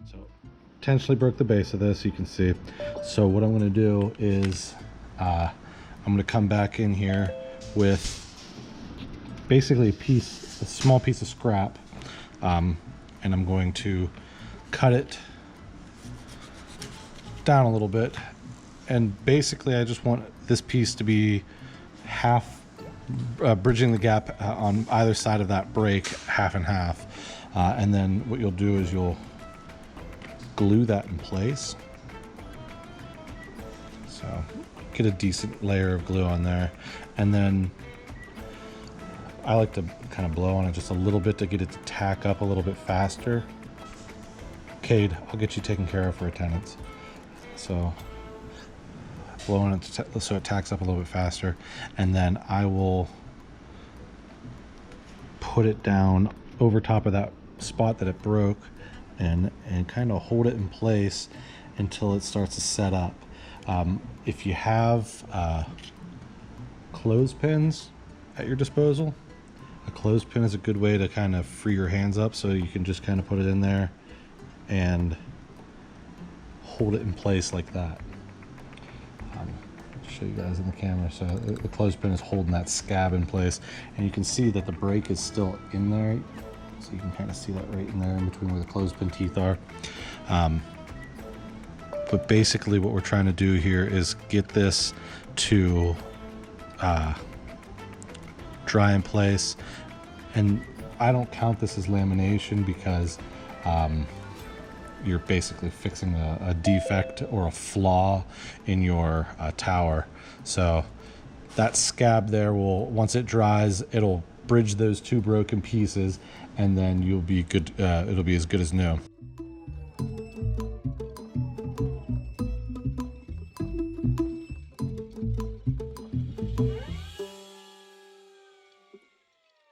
So intentionally broke the base of this, you can see. So what I'm going to do is I'm going to come back in here with basically a small piece of scrap, and I'm going to cut it down a little bit, and basically I just want this piece to be half, bridging the gap on either side of that break, half and half, and then what you'll do is you'll glue that in place. So get a decent layer of glue on there, and then I like to kind of blow on it just a little bit to get it to tack up a little bit faster. Cade, I'll get you taken care of for attendance. So blow on it so it tacks up a little bit faster, and then I will put it down over top of that spot that it broke, and kind of hold it in place until it starts to set up. If you have clothespins at your disposal, a clothespin is a good way to kind of free your hands up, so you can just kind of put it in there and hold it in place like that. I'll show you guys in the camera. So the clothespin is holding that scab in place, and you can see that the break is still in there, so you can kind of see that right in there in between where the clothespin teeth are. But basically what we're trying to do here is get this to dry in place, and I don't count this as lamination because you're basically fixing a defect or a flaw in your tower. So that scab there will, once it dries, it'll bridge those two broken pieces, and then you'll be good. It'll be as good as new.